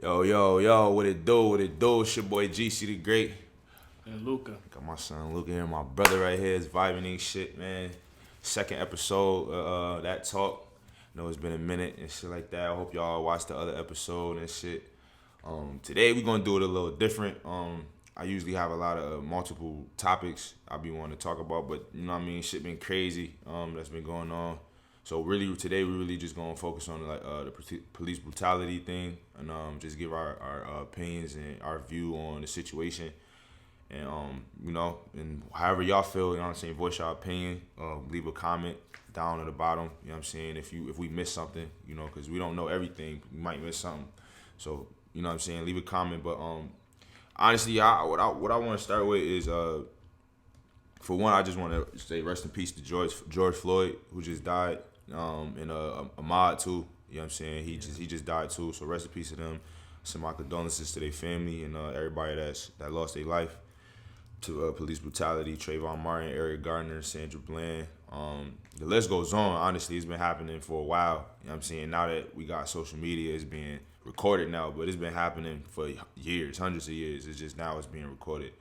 Yo, what it do? What it do? It's your boy GC the Great. And Luca. Got my son Luca here, my brother right here is vibing and shit, man. Second episode, that talk. Know it's been a minute and shit like that. I hope y'all watched the other episode and shit. Today we gonna do it a little different. I usually have a lot of multiple topics I be wanting to talk about, but you know what I mean, shit been crazy. That's been going on. So really today we really just gonna focus on like the police brutality thing and just give our opinions and our view on the situation. And and however y'all feel, you know what I'm saying, voice your opinion, leave a comment down at the bottom, you know what I'm saying, if we miss something, because we don't know everything, we might miss something. So, you know what I'm saying, leave a comment. But honestly, what I want to start with is for one, I just want to say rest in peace to George Floyd, who just died, and Ahmaud too. You know what I'm saying? He just died too. So rest in peace to them. Send my condolences to their family and everybody that lost their life to police brutality. Trayvon Martin, Eric Gardner, Sandra Bland. The list goes on. Honestly, it's been happening for a while. You know what I'm saying? Now that we got social media, it's being recorded now, but it's been happening for years, hundreds of years. It's just now it's being recorded.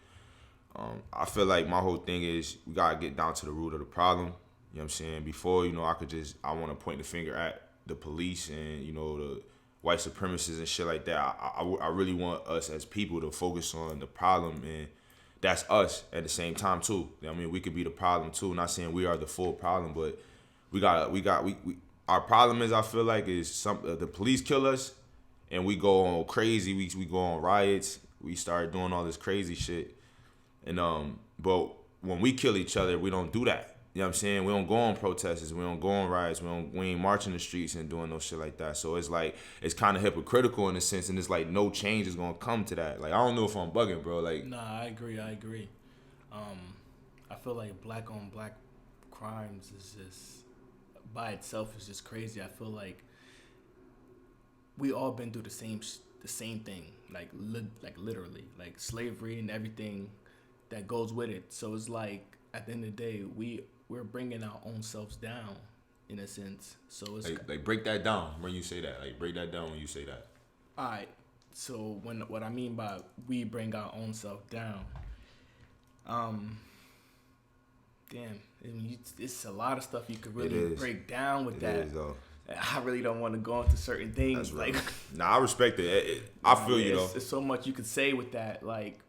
I feel like my whole thing is we gotta get down to the root of the problem. You know what I'm saying? Before, I want to point the finger at the police and, the white supremacists and shit like that. I really want us as people to focus on the problem, and that's us at the same time too. I mean, we could be the problem too. Not saying we are the full problem, but we our problem is, I feel like, is the police kill us and we go on crazy. We go on riots. We start doing all this crazy shit. And but when we kill each other, we don't do that. You know what I'm saying? We don't go on protests. We don't go on riots. We ain't marching the streets and doing no shit like that. So it's like, it's kind of hypocritical in a sense, and it's like no change is gonna come to that. Like, I don't know if I'm bugging, bro. Like, Nah, I agree. I feel like black on black crimes is just by itself is just crazy. I feel like we all been through the same thing, like literally, like slavery and everything that goes with it. So it's like at the end of the day, we're bringing our own selves down in a sense. So it's like break that down when you say that. Like, break that down when you say that. all right. So what I mean by we bring our own self down, damn, it's a lot of stuff you could really break down with that. It is, though. I really don't want to go into certain things. That's right. Like, I respect it. I feel you though. There's so much you could say with that. Like,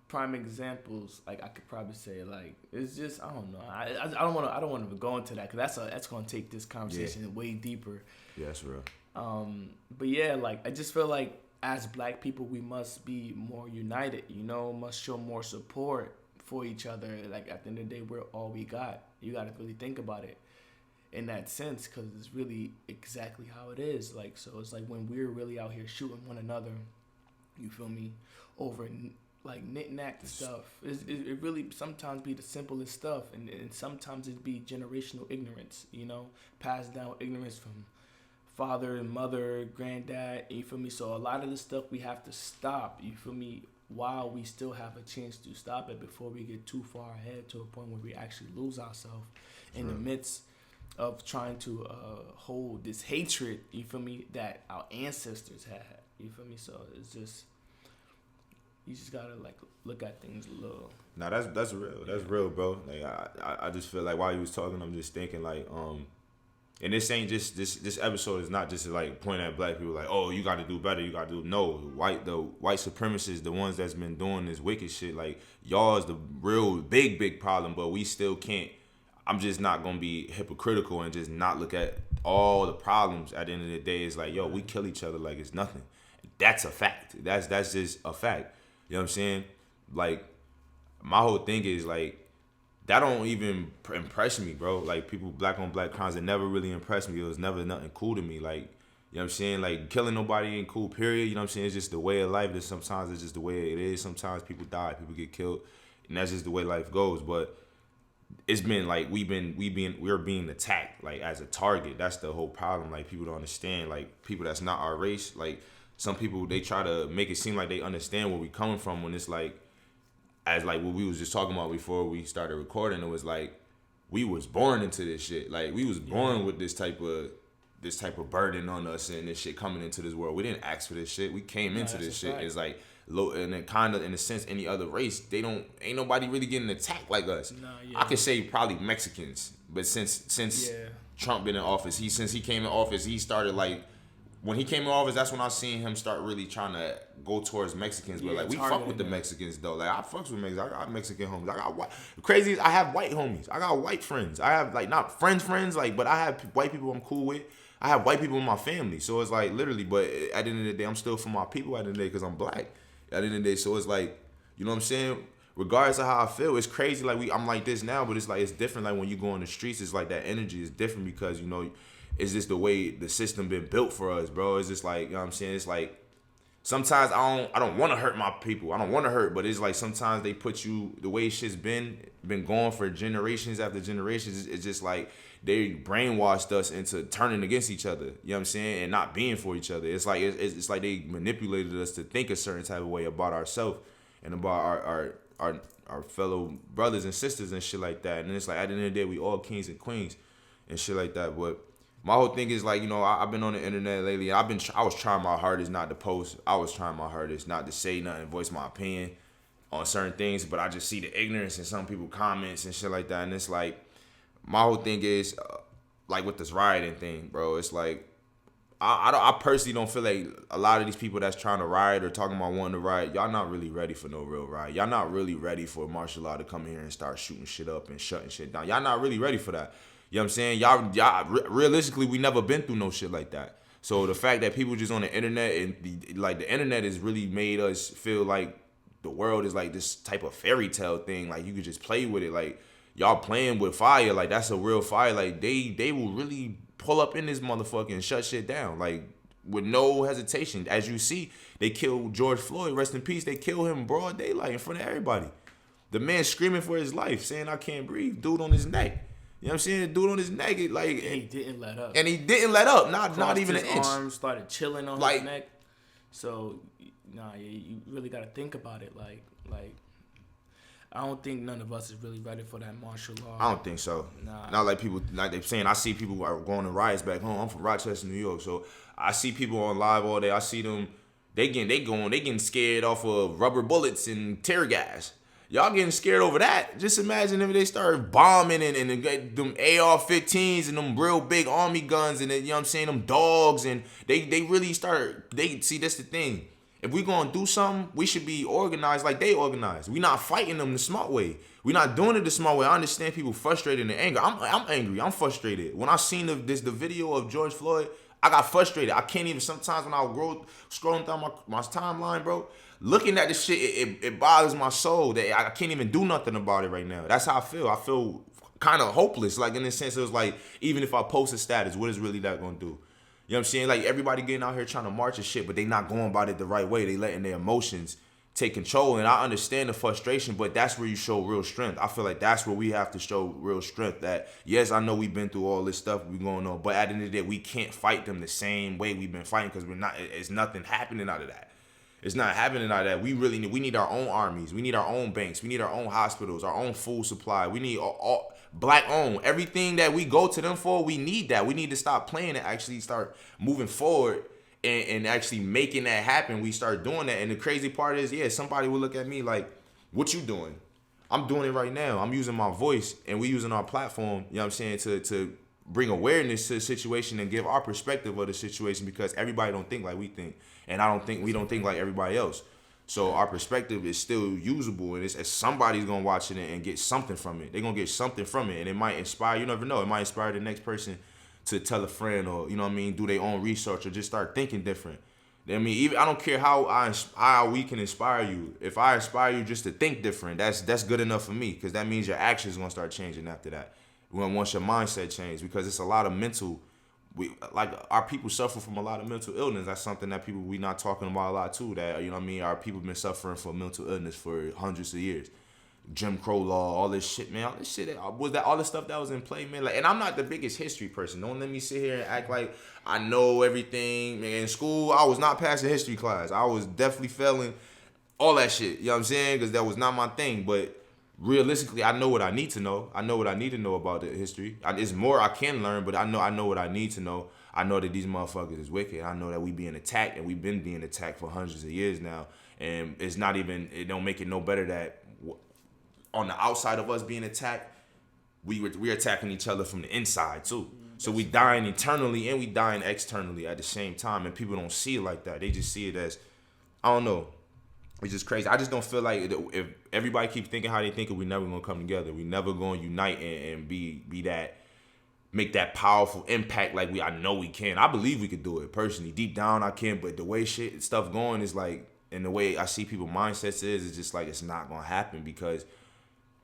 prime examples. Like, I could probably say, like, it's just, I don't know. I don't want to go into that because that's going to take this conversation way deeper. Yeah, that's real. But yeah, like, I just feel like as black people, we must be more united. Must show more support for each other. Like, at the end of the day, we're all we got. You got to really think about it in that sense, because it's really exactly how it is. Like, so it's like when we're really out here shooting one another, you feel me, over like knick-knack stuff. It really sometimes be the simplest stuff, and sometimes it be generational ignorance, passed down ignorance from father and mother, granddad, you feel me? So a lot of the stuff we have to stop, you feel me, while we still have a chance to stop it before we get too far ahead to a point where we actually lose ourselves in the midst of trying to hold this hatred, you feel me, that our ancestors had, you feel me? So it's just, you just gotta like look at things a little. Nah, that's real. That's real, bro. Like, I just feel like while you was talking, I'm just thinking like, and this ain't just this episode is not just like pointing at black people like, oh, you got to do better, you got to do. No, the white supremacists, the ones that's been doing this wicked shit, like, y'all is the real big problem, but we still can't. I'm just not gonna be hypocritical and just not look at all the problems. At the end of the day, it's like, yo, we kill each other like it's nothing. That's a fact. That's just a fact. You know what I'm saying? Like, my whole thing is like, that don't even impress me, bro. Like, people black on black crimes, it never really impressed me. It was never nothing cool to me. Like, you know what I'm saying? Like, killing nobody ain't cool, period. You know what I'm saying? It's just the way of life. That sometimes it's just the way it is. Sometimes people die, people get killed, and that's just the way life goes. But it's been like we're being attacked like as a target. That's the whole problem. Like, people don't understand. Like, people that's not our race. Like, some people, they try to make it seem like they understand where we coming from when it's like, as like what we was just talking about before we started recording. It was like we was born into this shit. Like, we was born with this type of this type of burden on us and this shit coming into this world. We didn't ask for this shit. We came into this shit. It's like low, and then kind of in a sense, any other race, ain't nobody really getting attacked like us. Nah, yeah. I could say probably Mexicans, but since Trump been in office, since he came in office, he started like. When he came in office, that's when I seen him start really trying to go towards Mexicans. But like we fuck with the Mexicans though. Like I fucks with Mexicans. I got Mexican homies. I got white. The crazy is I have white homies. I got white friends. I have like not friends like, but I have white people I'm cool with. I have white people in my family. So it's like literally. But at the end of the day, I'm still for my people at the end of the day because I'm black. At the end of the day, so it's like, you know what I'm saying. Regardless of how I feel, it's crazy. Like I'm like this now, but it's like it's different. Like when you go on the streets, it's like that energy is different because you know. It's just the way the system been built for us, bro. It's just like, you know what I'm saying? It's like sometimes I don't want to hurt my people. I don't want to hurt, but it's like sometimes they put you the way shit's been going for generations after generations. It's just like they brainwashed us into turning against each other. You know what I'm saying? And not being for each other. It's like it's like they manipulated us to think a certain type of way about ourselves and about our fellow brothers and sisters and shit like that. And it's like at the end of the day, we all kings and queens and shit like that. But my whole thing is like, you know, I've been on the internet lately. I was trying my hardest not to post. I was trying my hardest not to say nothing, voice my opinion on certain things. But I just see the ignorance in some people comments and shit like that. And it's like, my whole thing is like with this rioting thing, bro. It's like I personally don't feel like a lot of these people that's trying to riot or talking about wanting to riot, y'all not really ready for no real riot. Y'all not really ready for martial law to come in here and start shooting shit up and shutting shit down. Y'all not really ready for that. You know what I'm saying? Y'all realistically, we never been through no shit like that. So the fact that people just on the internet and the internet has really made us feel like the world is like this type of fairy tale thing. Like you could just play with it. Like y'all playing with fire. Like that's a real fire. Like they will really pull up in this motherfucker and shut shit down. Like with no hesitation. As you see, they killed George Floyd. Rest in peace. They killed him broad daylight in front of everybody. The man screaming for his life, saying I can't breathe. Dude on his neck. You know what I'm saying? Dude on his neck, like and he didn't let up. And he didn't let up. Not even an inch. Arms started chilling on his neck. So, you really got to think about it. Like, I don't think none of us is really ready for that martial law. I don't think so. Nah. Not like people, like they're saying. I see people are going to riots back home. I'm from Rochester, New York, so I see people on live all day. I see them. They getting scared off of rubber bullets and tear gas. Y'all getting scared over that. Just imagine if they start bombing and them AR-15s and them real big army guns and you know what I'm saying, them dogs, and they really see, that's the thing. If we gonna do something, we should be organized like they organized. We not fighting them the smart way. We not doing it the smart way. I understand people frustrated and angry. I'm angry. I'm frustrated. When I seen the video of George Floyd, I got frustrated. I can't even, sometimes when I go scrolling down my timeline, bro, looking at this shit, it bothers my soul that I can't even do nothing about it right now. That's how I feel. I feel kind of hopeless. Like in the sense, it was like, even if I post a status, what is really that gonna do? You know what I'm saying? Like everybody getting out here trying to march and shit, but they not going about it the right way. They letting their emotions take control. And I understand the frustration, but that's where you show real strength. I feel like that's where we have to show real strength. That yes, I know we've been through all this stuff we going on, but at the end of the day, we can't fight them the same way we've been fighting because we're not. It's nothing happening out of that. It's not happening out of that. We need our own armies. We need our own banks. We need our own hospitals, our own food supply. We need all black owned. Everything that we go to them for, we need that. We need to stop playing and actually start moving forward and actually making that happen. We start doing that. And the crazy part is, yeah, somebody will look at me like, what you doing? I'm doing it right now. I'm using my voice and we using our platform, you know what I'm saying, to bring awareness to the situation and give our perspective of the situation because everybody don't think like we think. And we don't think like everybody else. So our perspective is still usable, and it's somebody's gonna watch it and get something from it. They're gonna get something from it, and it might inspire. You never know. It might inspire the next person to tell a friend, or you know what I mean, do their own research, or just start thinking different. I mean, even I don't care how we can inspire you. If I inspire you just to think different, that's good enough for me, because that means your actions gonna start changing after that. Once your mindset changes, because it's a lot of mental. Our people suffer from a lot of mental illness. That's something that we not talking about a lot too. That, you know what I mean, our people been suffering from mental illness for hundreds of years. Jim Crow law, all this shit, man. All this shit, was that all the stuff that was in play, man? Like, and I'm not the biggest history person. Don't let me sit here and act like I know everything. Man, in school, I was not passing history class. I was definitely failing all that shit. You know what I'm saying? Because that was not my thing. But realistically, I know what I need to know. I know what I need to know about the history. It's more I can learn, but I know what I need to know. I know that these motherfuckers is wicked. I know that we being attacked, and we've been being attacked for hundreds of years now. And it's not even, it don't make it no better that on the outside of us being attacked, we're attacking each other from the inside too. So we dying internally and we dying externally at the same time, and people don't see it like that. They just see it as, I don't know, it's just crazy. I just don't feel like if everybody keeps thinking how they think, we never gonna come together. We never gonna unite and be that, make that powerful impact like I know we can. I believe we could do it personally. Deep down I can, but the way stuff going is like, and the way I see people mindsets is, it's just like it's not gonna happen because,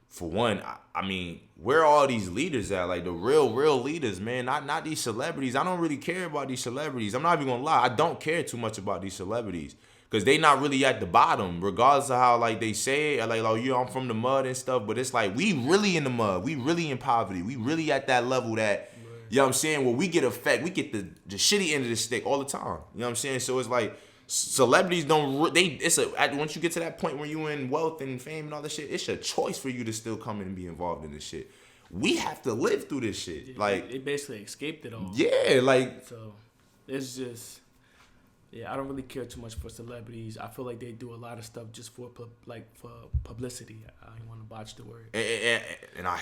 for one, I mean, where are all these leaders at? Like the real leaders, man. Not these celebrities. I don't really care about these celebrities. I'm not even gonna lie. I don't care too much about these celebrities because they not really at the bottom, regardless of how like they say it. Like, oh, yeah, I'm from the mud and stuff. But it's like we really in the mud. We really in poverty. We really at that level that, you know what I'm saying? Where we get we get the shitty end of the stick all the time. You know what I'm saying? So it's like, celebrities don't, once you get to that point where you in wealth and fame and all that shit, it's a choice for you to still come in and be involved in this shit. We have to live through this shit. Yeah, like, they basically escaped it all. Yeah, like, so it's just, yeah, I don't really care too much for celebrities. I feel like they do a lot of stuff just for publicity. I don't want to botch the word. And I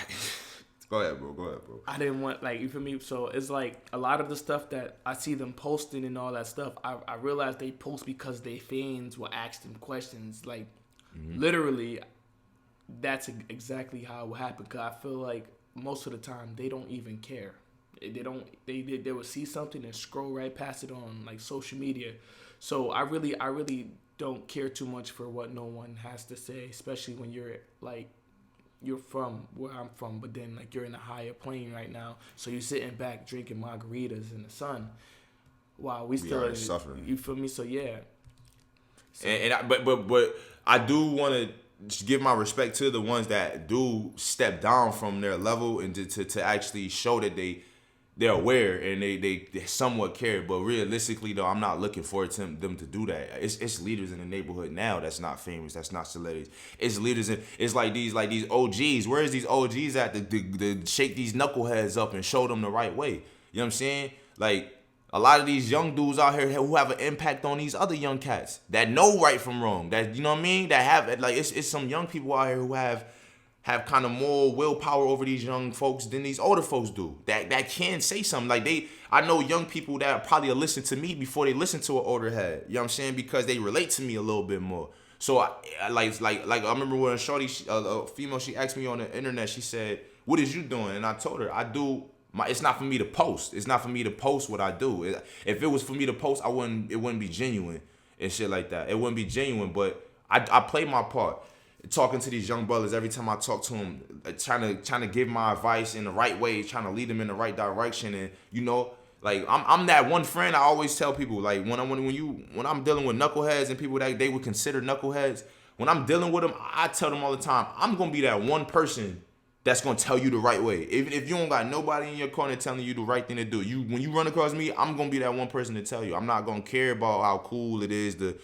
Go ahead, bro. I didn't want, like, you feel me? So it's like a lot of the stuff that I see them posting and all that stuff, I realize they post because they fans will ask them questions. Like, literally, that's exactly how it would happen. Because I feel like most of the time they don't even care. They will see something and scroll right past it on, like, social media. So I really don't care too much for what no one has to say, especially when you're, like, you're from where I'm from, but then like you're in a higher plane right now, so you're sitting back drinking margaritas in the sun while we still are suffering. You feel me? So yeah. So, but I do want to give my respect to the ones that do step down from their level and to actually show that they're aware and they somewhat care. But realistically though, I'm not looking forward to them to do that. It's leaders in the neighborhood now that's not famous, that's not celebrities. It's leaders it's like these OGs. Where is these OGs at to shake these knuckleheads up and show them the right way? You know what I'm saying? Like, a lot of these young dudes out here who have an impact on these other young cats that know right from wrong. That, you know what I mean? That have, like, it's some young people out here who have kind of more willpower over these young folks than these older folks do. That can say something. Like, I know young people that probably will listen to me before they listen to an older head. You know what I'm saying? Because they relate to me a little bit more. So I like I remember when a female, she asked me on the internet, she said, "What is you doing?" And I told her, it's not for me to post. It's not for me to post what I do. If it was for me to post, it wouldn't be genuine and shit like that. It wouldn't be genuine, but I play my part. Talking to these young brothers, every time I talk to them, trying to give my advice in the right way, trying to lead them in the right direction. And, you know, like, I'm that one friend I always tell people, like, when I'm dealing with knuckleheads and people that they would consider knuckleheads, when I'm dealing with them, I tell them all the time, I'm going to be that one person that's going to tell you the right way. Even if you don't got nobody in your corner telling you the right thing to do, when you run across me, I'm going to be that one person to tell you. I'm not going to care about how cool it is to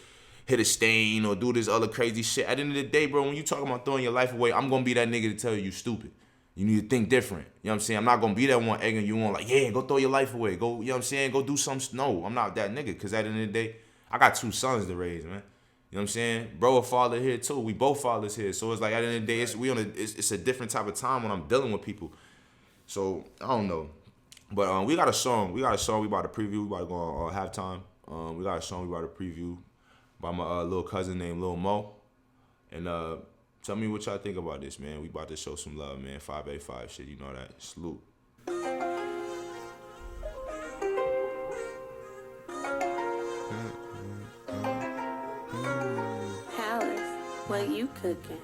hit a stain or do this other crazy shit. At the end of the day, bro, when you talking about throwing your life away, I'm going to be that nigga to tell you stupid. You need to think different. You know what I'm saying? I'm not going to be that one egging you on like, yeah, go throw your life away. Go, you know what I'm saying? Go do something. No, I'm not that nigga, because at the end of the day, I got 2 sons to raise, man. You know what I'm saying? Bro, a father here too. We both fathers here. So it's like, at the end of the day, it's a different type of time when I'm dealing with people. So I don't know. But we got a song. We about to preview. We about to go on halftime. We got a song we about to preview by my little cousin named Lil Mo. And tell me what y'all think about this, man. We about to show some love, man. 585 shit, you know that. Salute. What you cooking?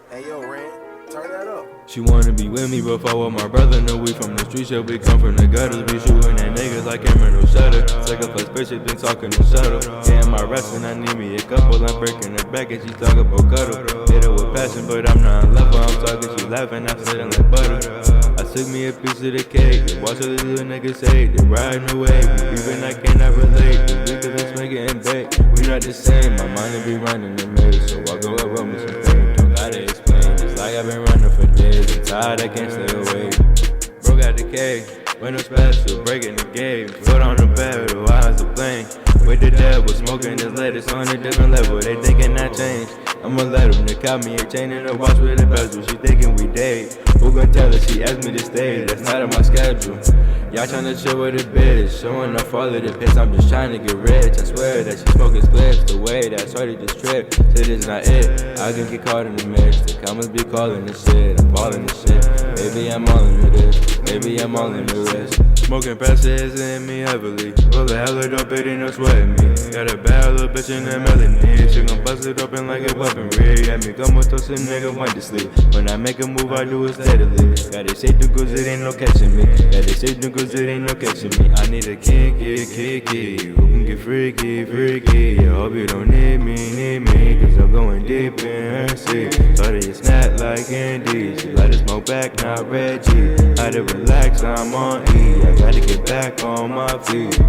Hey, yo, Ren, turn that up. She wanna be with me before my brother know we from the streets, yeah, we come from the gutters. Be shooting at niggas like Cameron Shutter. Take up a spaceship, been talking to shuttle. Yeah, my wrestling, I need me a couple. I'm breaking her back and she talking about cuddle. Hit her with passion, but I'm not in love. I'm talking, she laughing, I'm sitting like butter. I took me a piece of the cake. Watch all these little niggas say they riding away. We even I cannot relate. We could be swinging and bake. We not the same. My mind be running the maze, so I go up run with some pain. Don't gotta explain. It's like I've been running for days. I'm tired, I can't stay away. got the K. When no special, breaking the game. Foot on the bed, the eyes are playing. With the devil, smoking this lettuce on a different level. They thinking I changed. I'ma let them, they caught me a chain in the watch with a bezel. She thinking we date. Who gon' tell her she asked me to stay? That's not on my schedule. Y'all tryna chill with a bitch, showing off all of the piss. I'm just trying to get rich. I swear that she smoking spliffs. The way that shorty just trip, said it's not it. I can get caught in the mix. The comments be calling this shit. I'm balling this shit. Maybe I'm all into this. Maybe I'm all in the rest. Smoking passes in me heavily. Full of hella dope, it ain't no sweating me. Got a bad little bitch in the melody. She gon' bust it open like a weaponry. Got me come with those nigga went to sleep. When I make a move, I do it steadily. Gotta say the goods, it ain't no catching me. Gotta say the goods, it ain't no catching me. I need a kinky. Who can get freaky? I hope you don't need me. Cause I'm going deep in her seat. Started to snap like candy. She let it smoke back, not Reggie. Had to relax, I'm on E. I gotta get back on my feet.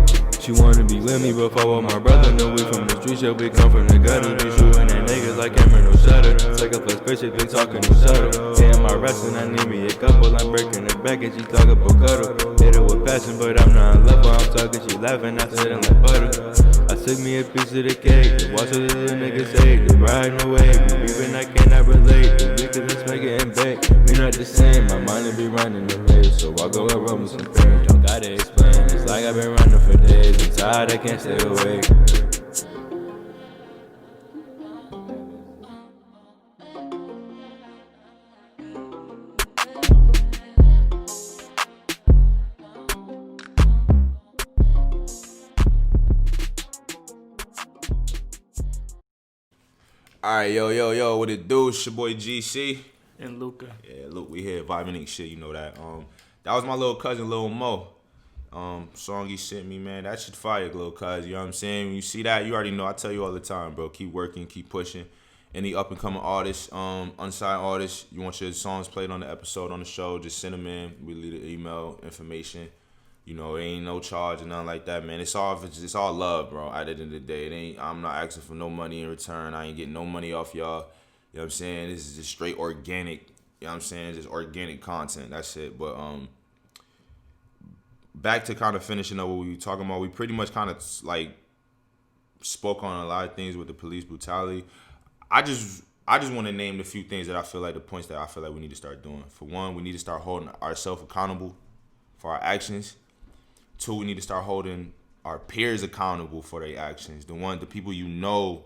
She wanna be with me, but fuck with my brother. No, we from the streets, yeah, we come from the gutter. Be shooting at niggas like camera, no shutter. Take up a spaceship, they talking no shuttle. Damn, my wrestling, I need me a couple. I'm breaking her back and she talking about cuddle. Hit her with passion, but I'm not in love. I'm talking, she laughing, I sit like butter. I took me a piece of the cake. Watch what the little niggas say. They riding away, even I cannot relate. The wicked is making and bake. We not the same, my mind will be running the race. So I go and run with some pain. Don't gotta explain. It's like I've been running for days. I'm tired, I can't stay awake. Alright, yo, what it do? It's your boy GC. And Luca. Yeah, look, we here vibing and shit, you know that. That was my little cousin, Lil Mo. Song he sent me, man. That shit fire, little cuz. You know what I'm saying? When you see that, you already know. I tell you all the time, bro. Keep working, keep pushing. Any up and coming artists, unsigned artists, you want your songs played on the episode on the show, just send them in. We leave the email information. You know, it ain't no charge or nothing like that, man. It's all love, bro. At the end of the day, I'm not asking for no money in return. I ain't getting no money off y'all. You know what I'm saying? This is just straight organic. You know what I'm saying? Just organic content. That's it. But back to kind of finishing up what we were talking about. We pretty much kind of like spoke on a lot of things with the police brutality. I just want to name the few things that I feel like the points that I feel like we need to start doing. For one, we need to start holding ourselves accountable for our actions. Two, we need to start holding our peers accountable for their actions. The people you know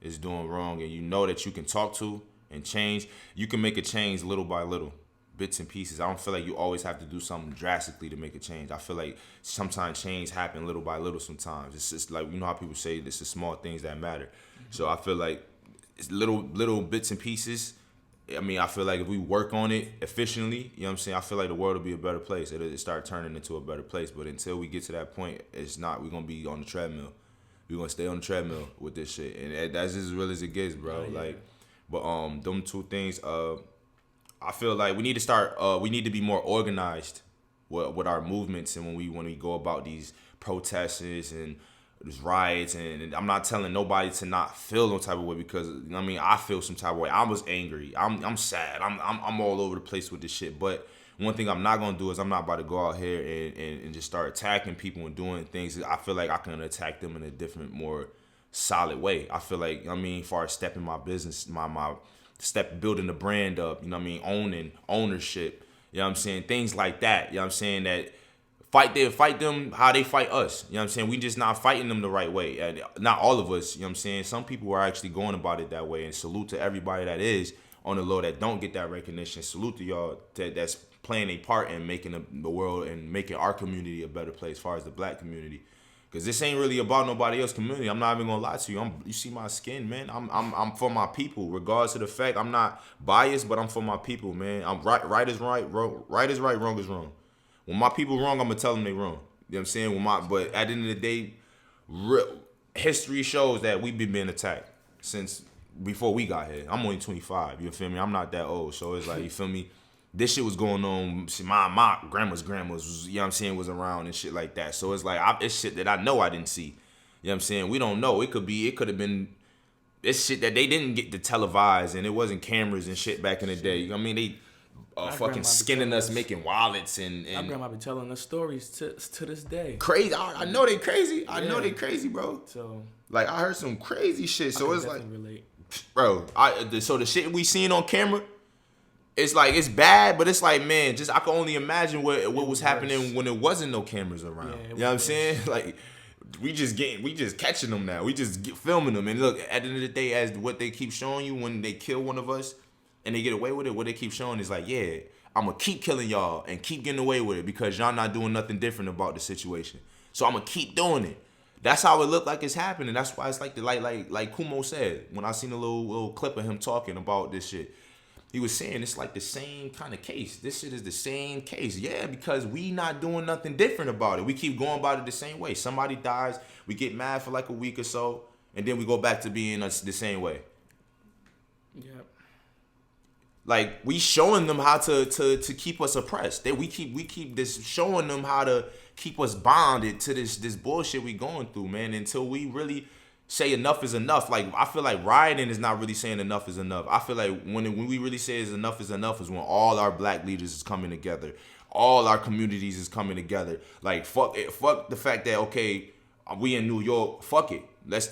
is doing wrong and you know that you can talk to and change. You can make a change little by little, bits and pieces. I don't feel like you always have to do something drastically to make a change. I feel like sometimes change happen little by little sometimes. It's just like, you know how people say it's the small things that matter. Mm-hmm. So I feel like it's little bits and pieces. I mean, I feel like if we work on it efficiently, you know what I'm saying, I feel like the world will be a better place. It'll start turning into a better place. But until we get to that point, it's not. We're going to be on the treadmill. We're going to stay on the treadmill with this shit. And that's as real as it gets, bro. Oh, yeah. Like, but them two things, I feel like we need to start, we need to be more organized with our movements and when we go about these protests and there's riots, and I'm not telling nobody to not feel no type of way because I mean I feel some type of way. I was angry. I'm sad. I'm all over the place with this shit. But one thing I'm not gonna do is I'm not about to go out here and just start attacking people and doing things. I feel like I can attack them in a different, more solid way. I feel like as far as stepping my business, my step building the brand up. You know what I mean? Ownership. You know what I'm saying? Things like that. You know what I'm saying? That. Fight them how they fight us. You know what I'm saying? We just not fighting them the right way. And not all of us, you know what I'm saying? Some people are actually going about it that way. And salute to everybody that is on the low that don't get that recognition. Salute to y'all that's playing a part in making the world and making our community a better place as far as the black community. Because this ain't really about nobody else's community. I'm not even going to lie to you. You see my skin, man. I'm for my people. Regardless of the fact, I'm not biased, but I'm for my people, man. I'm right is right, right is right, wrong is wrong. When my people wrong, I'm going to tell them they wrong. You know what I'm saying? But at the end of the day, history shows that we've been being attacked since before we got here. I'm only 25. You feel me? I'm not that old. So it's like, you feel me? This shit was going on. My grandma's was, you know what I'm saying, was around and shit like that. So it's like, it's shit that I know I didn't see. You know what I'm saying? We don't know. It could have been, it's shit that they didn't get to televise and it wasn't cameras and shit back in the day. I mean, My fucking grandma be skinning telling us, us- making wallets My and grandma be telling us stories to this day. crazy. I know they crazy. I know Yeah. they crazy, bro. So Like I heard some crazy shit. So I it's can like, definitely relate. bro, so the shit we seen on camera, it's like it's bad, but it's like, man, just I can only imagine what was was happening worse. when there wasn't no cameras around. Yeah, it You know what I'm was saying? Like we just catching them now. We just filming them. And look, at the end of the day, as what they keep showing you when they kill one of us and they get away with it, what they keep showing is like, yeah, I'm gonna keep killing y'all and keep getting away with it because y'all not doing nothing different about the situation. So I'm gonna keep doing it. That's how it look like it's happening. That's why it's like like Kumo said when I seen a little clip of him talking about this shit. He was saying it's like the same kind of case. This shit is the same case. Yeah, because we not doing nothing different about it. We keep going about it the same way. Somebody dies, we get mad for like a week or so, and then we go back to being us the same way. Yep. Like we showing them how to keep us oppressed. We keep this showing them how to keep us bonded to this bullshit we going through, man, until we really say enough is enough. Like I feel like rioting is not really saying enough is enough. I feel like when we really say is enough is when all our black leaders is coming together, all our communities is coming together. Like fuck the fact that okay, we in New York, fuck it.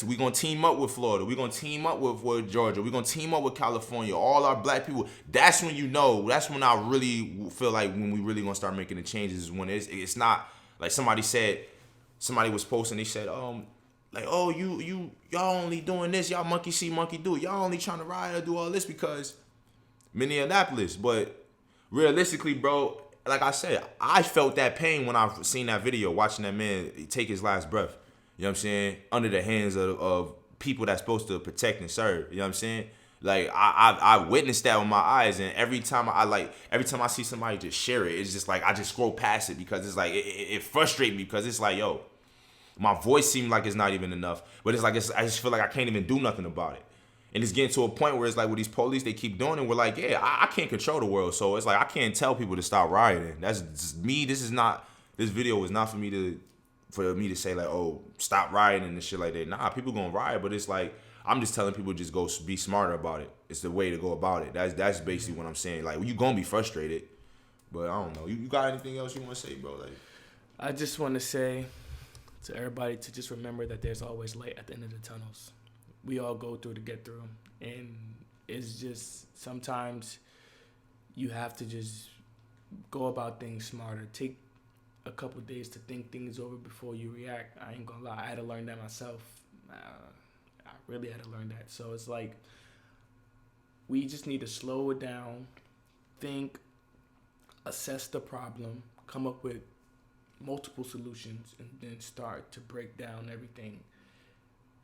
We gonna team up with Florida. We gonna team up with Georgia. We gonna team up with California. All our black people. That's when you know. That's when I really feel like when we really gonna start making the changes is when it's not like somebody was posting. They said like, oh, y'all only doing this, y'all monkey see, monkey do. Y'all only trying to riot or do all this because Minneapolis. But realistically, bro, like I said, I felt that pain when I seen that video, watching that man take his last breath. You know what I'm saying? Under the hands of people that's supposed to protect and serve. You know what I'm saying? Like I witnessed that with my eyes, and every time I see somebody just share it, it's just like I just scroll past it because it's like it frustrates me because it's like, yo, my voice seems like it's not even enough, but it's like I just feel like I can't even do nothing about it. And it's getting to a point where it's like with these police, they keep doing it. We're like, yeah, I can't control the world, so it's like I can't tell people to stop rioting. That's just me. This video was not for me to say like, oh, stop rioting and shit like that. Nah, people gonna riot, but it's like I'm just telling people just go be smarter about it. It's the way to go about it. That's basically what I'm saying. Like you gonna be frustrated, but I don't know. You got anything else you want to say, bro? Like I just want to say to everybody to just remember that there's always light at the end of the tunnels. We all go through to get through, and it's just sometimes you have to just go about things smarter. Take a couple days to think things over before you react. I ain't gonna lie, I had to learn that myself. I really had to learn that. So it's like we just need to slow it down, think, assess the problem, come up with multiple solutions, and then start to break down everything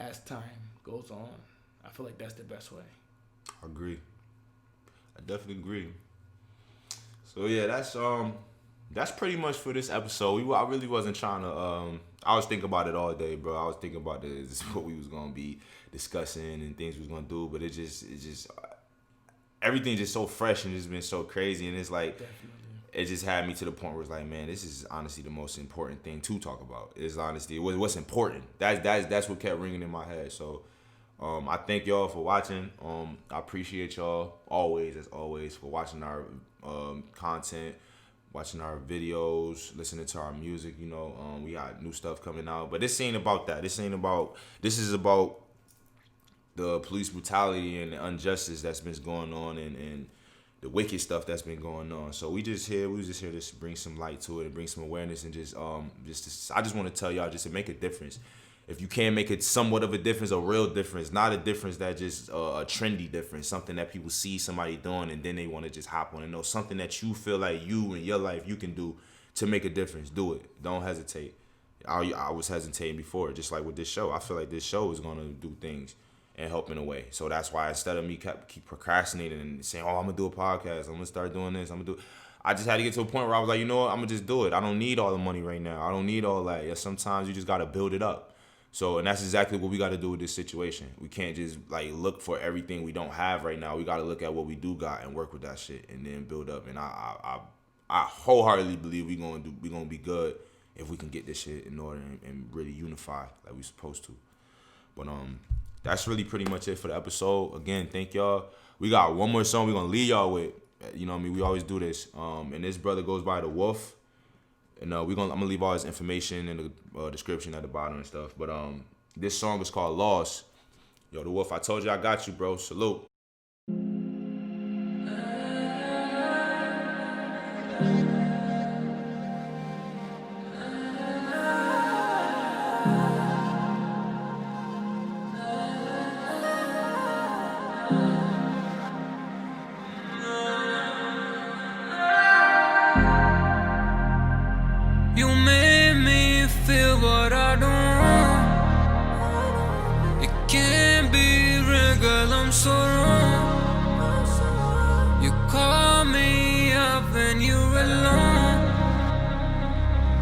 as time goes on. I feel like that's the best way. I agree. I definitely agree. So yeah, that's pretty much for this episode. I really wasn't trying to. I was thinking about it all day, bro. I was thinking about this what we was gonna be discussing and things we was gonna do, but it just everything just so fresh and just been so crazy, and it's like Definitely. it just had me to the point where it's like, man, this is honestly the most important thing to talk about. Is honestly what's important. That's what kept ringing in my head. So I thank y'all for watching. I appreciate y'all as always for watching our content, watching our videos, listening to our music. You know, we got new stuff coming out, but this ain't about that. This is about the police brutality and the injustice that's been going on and the wicked stuff that's been going on. So we was just here to bring some light to it and bring some awareness and I just want to tell y'all just to make a difference. If you can make it somewhat of a difference, a real difference, not a difference that just a trendy difference, something that people see somebody doing and then they want to just hop on and know, something that you feel like you in your life you can do to make a difference. Do it. Don't hesitate. I was hesitating before, just like with this show. I feel like this show is gonna do things and help in a way. So that's why instead of me keep procrastinating and saying, oh, I'm gonna do a podcast, I'm gonna start doing this, I just had to get to a point where I was like, you know what, I'm gonna just do it. I don't need all the money right now. I don't need all that. Yeah, sometimes you just gotta build it up. So, and that's exactly what we gotta do with this situation. We can't just like look for everything we don't have right now. We gotta look at what we do got and work with that shit and then build up. And I wholeheartedly believe we gonna be good if we can get this shit in order and really unify like we supposed to. But that's really pretty much it for the episode. Again, thank y'all. We got one more song we're gonna leave y'all with. You know what I mean? We always do this. And this brother goes by the Wolf. And I'm gonna leave all his information in the description at the bottom and stuff. But this song is called Lost. Yo, the Wolf, I told you I got you, bro. Salute. You made me feel what I don't want. It can't be real, girl, I'm so wrong. You call me up and you're alone.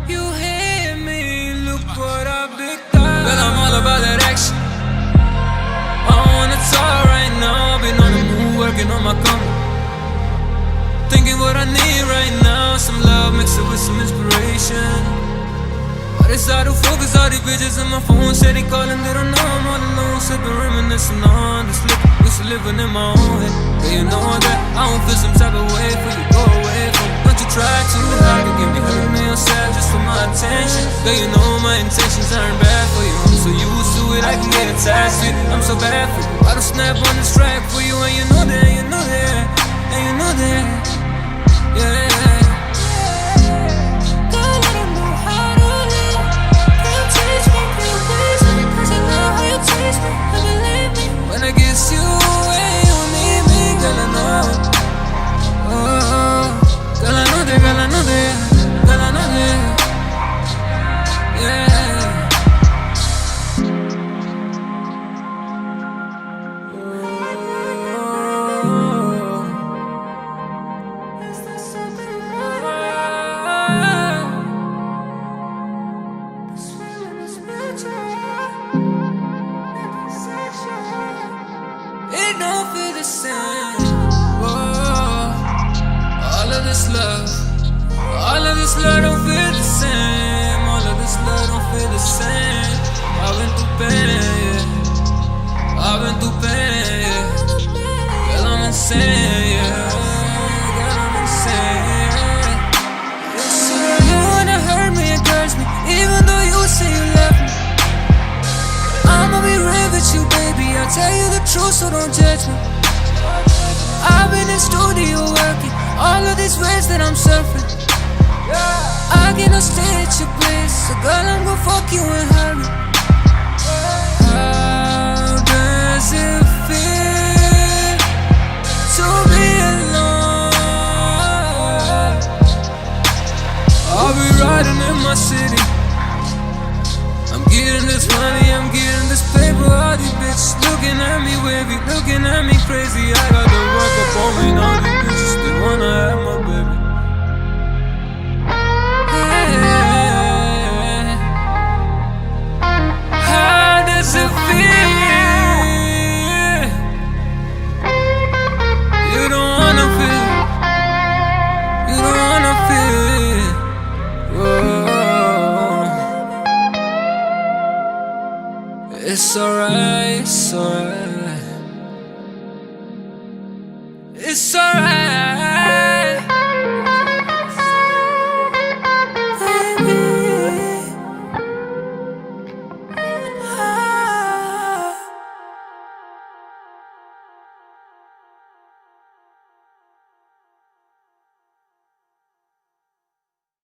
You hate me, look what I've become. Girl, I'm all about that action. I don't wanna talk right now. I've been on the move, working on my comfort. Thinking what I need right now, some love mixed with some inspiration. But it's hard to focus, all these bitches on my phone say they calling, they don't know I'm all alone, sipping, reminiscing on this liquor, used to living in my own head. Yeah, you know that I don't feel some type of way for you, go away from. Don't you try too hard to get me hurt, me or sad just for my attention. Yeah, you know my intentions aren't bad for you. I'm so used to it, I can get attached to it. I'm so bad for you. I don't snap on this track for you, and you know that, you know that, and you know that. Yeah. Girl, I don't know how to live. Can you teach me, can you please me? 'Cause I know how you teach me, and believe me. When I get you and you need me, girl, I know. Oh, girl, I know that, girl, I know that, girl, I know that. Yeah. It don't feel the same. Whoa. All of this love don't feel the same. All of this love don't feel the same. I've been through pain, yeah. I've been through pain, yeah. Girl, I'm insane, yeah. Girl, I'm insane. You wanna hurt me and curse me, even though you say you love me. I'ma be real with you, baby. I'll tell you the truth, so don't judge me. I've been in studio working all of these ways that I'm surfing. I cannot stay at your place, so girl, I'm gon' fuck you in hurry. How does it feel to be alone? I'll be riding in my city. I'm getting this money, I'm getting this paper. All these bitches looking at me wavy, looking at me crazy. I got the work up on me, all these bitches, they wanna have my baby. Hey, how does it feel? You don't wanna feel, you don't wanna feel. Whoa. It's alright, it's alright.